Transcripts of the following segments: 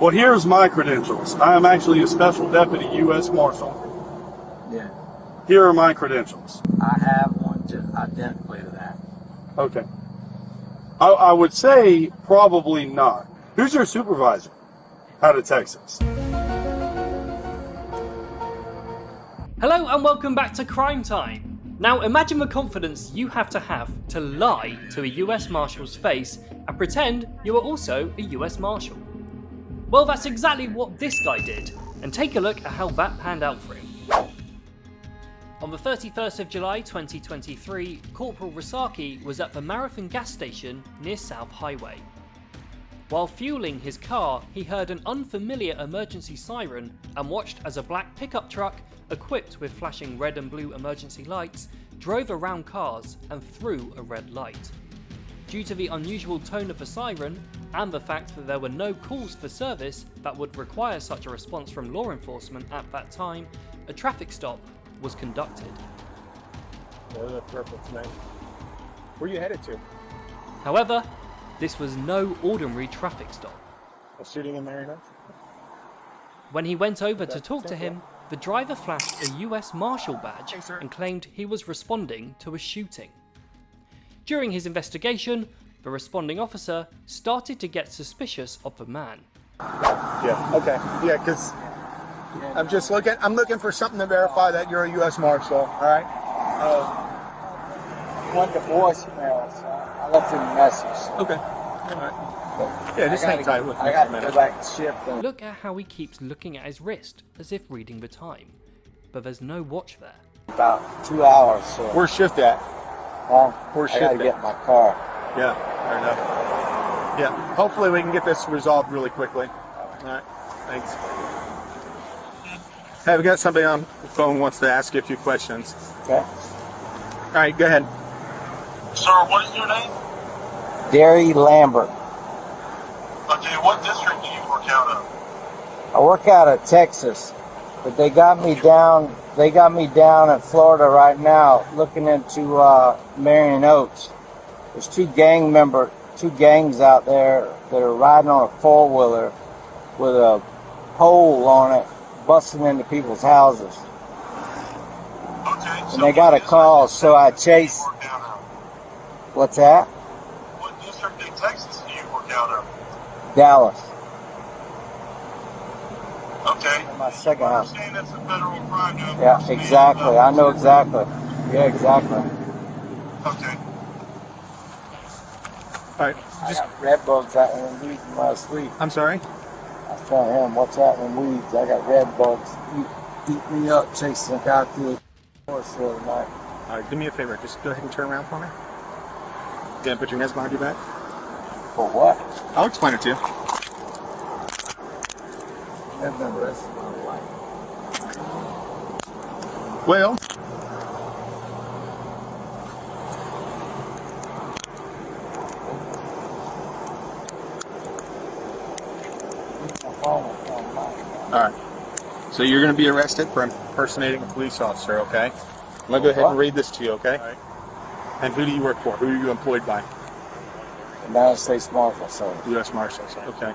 Well, here's my credentials. I am actually a special deputy U.S. Marshal. Yeah. Here are my credentials. I have one identically to that. Okay. I would say probably not. Who's your supervisor out of Texas? Hello and welcome back to Crime Time. Now imagine the confidence you have to lie to a US Marshal's face and pretend you are also a US Marshal. Well, that's exactly what this guy did, and take a look at how that panned out for him. On the 31st of July 2023, Corporal Rasaki was at the Marathon gas station near South Highway. While fueling his car, he heard an unfamiliar emergency siren and watched as a black pickup truck, equipped with flashing red and blue emergency lights, drove around cars and through a red light. Due to the unusual tone of the siren, and the fact that there were no calls for service that would require such a response from law enforcement at that time, a traffic stop was conducted. Yeah, that's perfect tonight. Where are you headed to? However, this was no ordinary traffic stop. A shooting in Marion? When he went over to talk to him, the driver flashed a US Marshal badge and claimed he was responding to a shooting. During his investigation, the responding officer started to get suspicious of the man. Yeah, okay. Yeah, because I'm looking for something to verify that you're a U.S. Marshal, all right? Went to voicemail, so I left him a message. Okay. All right. Yeah, just hang tight with me I got to go back to shift. Look at how he keeps looking at his wrist, as if reading the time. But there's no watch there. About 2 hours, so. Where's shift at? Where's I got shift to at? get my car. Yeah, fair enough. Yeah, hopefully we can get this resolved really quickly. All right, thanks. Hey, we got somebody on the phone who wants to ask you a few questions. Okay. All right, go ahead. Sir, what is your name? Derry Lambert. Okay, what district do you work out of? I work out of Texas, but they got me down. They got me down in Florida right now, looking into Marion Oaks. There's two gangs out there that are riding on a four-wheeler with a pole on it, busting into people's houses. Okay. And they got a call, so I chased. What's that? What district in Texas do you work out of? Dallas. Okay. My second I house. understand that's a federal crime. Yeah, exactly. I know exactly. Yeah, exactly. Okay. All right, I got red bugs out in weeds in my sleep. I'm sorry? I was telling him, what's happening in weeds? I got red bugs. Eat me up, chasing a guy through the forest the other night. All right, do me a favor. Just go ahead and turn around for me. Yeah, put your hands behind your back. For what? I'll explain it to you. Never been arrested in my life. Well, all right. So you're going to be arrested for impersonating a police officer, okay? I'm going to go ahead and read this to you, okay? All right. And who do you work for? Who are you employed by? United States Marshal Service. U.S. Marshals, okay.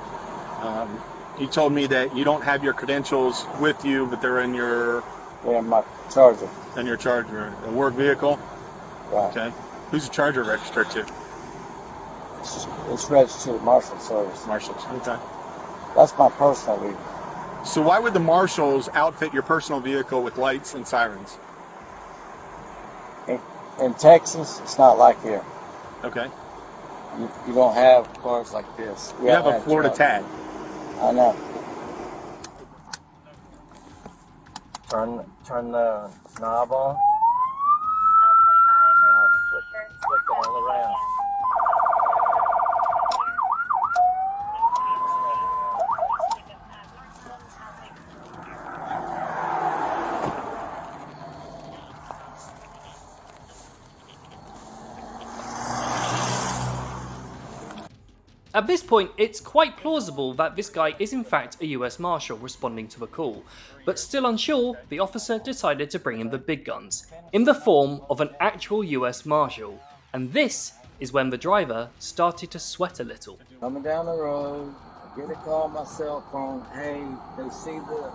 You told me that you don't have your credentials with you, but they're in your Yeah, my charger. charger, a work vehicle. Right. Okay. Who's the charger registered to? It's registered to the Marshal Service. Marshals. Okay. That's my personal vehicle. So why would the marshals outfit your personal vehicle with lights and sirens? In Texas, it's not like here. Okay. You don't have cars like this. You have a Florida tag. I know. Turn the knob on. Now flip it all around. At this point, it's quite plausible that this guy is in fact a US Marshal responding to a call, but still unsure, the officer decided to bring in the big guns, in the form of an actual US Marshal, and this is when the driver started to sweat a little. Coming down the road, Get a call on my cell phone. Hey, they see the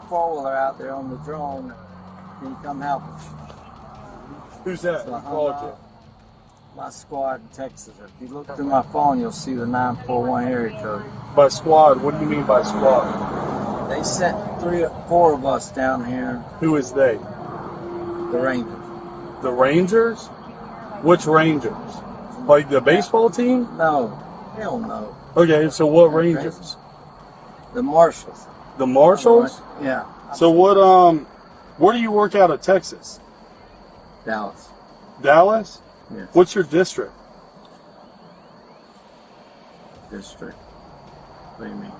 four-wheeler out there on the drone. Can you come help us? Who's that? So Who I hung called up. you? My squad in Texas. If you look through my phone, you'll see the 941 area code. By squad, what do you mean by squad? They sent 3 or 4 of us down here, Who is they? the Rangers. The Rangers? Which Rangers? Like the baseball team? No, hell no. Okay, so what Rangers? The Marshals. The Marshals? Yeah, So what, where do you work out of Texas? Dallas. Dallas? Yes. What's your district? District. What do you mean?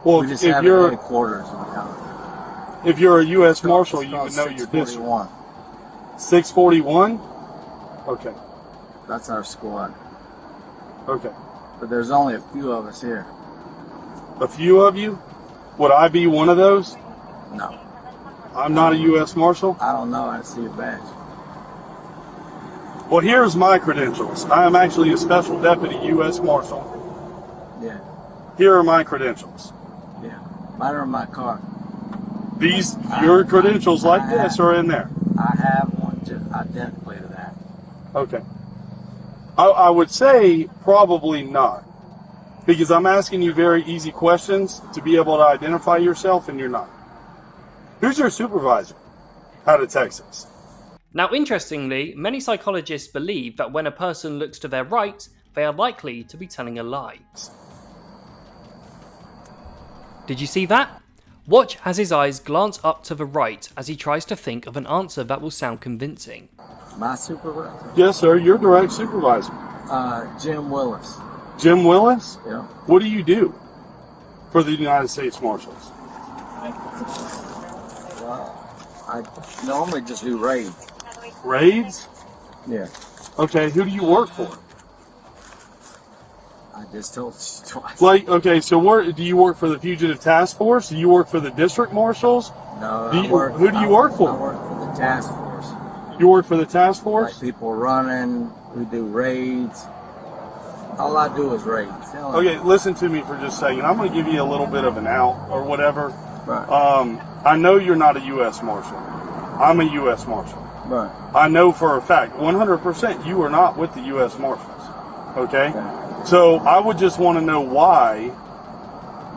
Well, We just if have you're headquarters in town. if you're a U.S. Marshal, It's you called would know your district. 641. 641? Okay. That's our squad. Okay. But there's only a few of us here. A few of you? Would I be one of those? No, I'm not a U.S. Marshal? I don't know. I see a badge. Well, here's my credentials. I am actually a Special Deputy U.S. Marshal. Yeah, Here are my credentials. yeah. Mine are in my car. These, your credentials like this are in there. I have one just identically to that. Okay. I would say probably not. Because I'm asking you very easy questions to be able to identify yourself, and you're not. Who's your supervisor out of Texas? Now, interestingly, many psychologists believe that when a person looks to their right, they are likely to be telling a lie. Did you see that? Watch as his eyes glance up to the right as he tries to think of an answer that will sound convincing. My supervisor? Yes, sir. Your direct supervisor. Jim Willis. Jim Willis? Yeah. What do you do for the United States Marshals? I normally just do raids. Raids? Yeah. Okay, who do you work for? I just told you twice. Like, okay, so where do you work for the Fugitive Task Force? Do you work for the District Marshals? No, Who do you work for? I work for the task force. You work for the task Like force? people running, we do raids. All I do is raids. Okay, listen to me for just a second. I'm going to give you a little bit of an out or whatever. Right. I know you're not a U.S. Marshal. I'm a U.S. Marshal. Right. I know for a fact, 100%, you are not with the U.S. Marshals. Okay? So I would just want to know why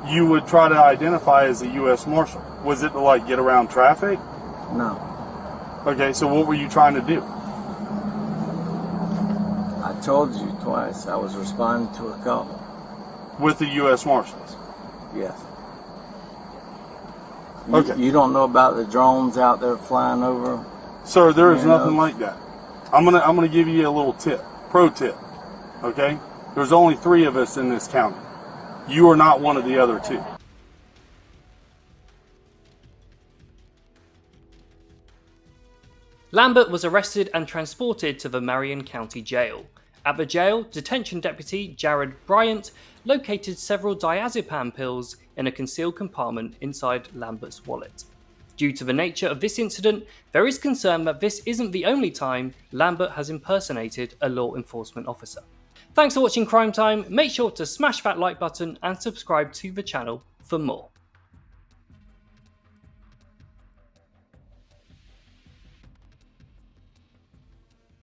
you would try to identify as a U.S. Marshal. Was it to, like, get around traffic? No. Okay, so what were you trying to do? I told you twice. I was responding to a call. With the U.S. Marshals? Yes. Okay. You don't know about the drones out there flying over? Sir, there is Yeah, nothing no. like that. I'm gonna give you a little tip, pro tip. Okay? There's only 3 of us in this county. You are not one of the other 2. Lambert was arrested and transported to the Marion County Jail. At the jail, detention deputy Jared Bryant located several diazepam pills in a concealed compartment inside Lambert's wallet. Due to the nature of this incident, there is concern that this isn't the only time Lambert has impersonated a law enforcement officer. Thanks for watching Crime Time. Make sure to smash that like button and subscribe to the channel for more.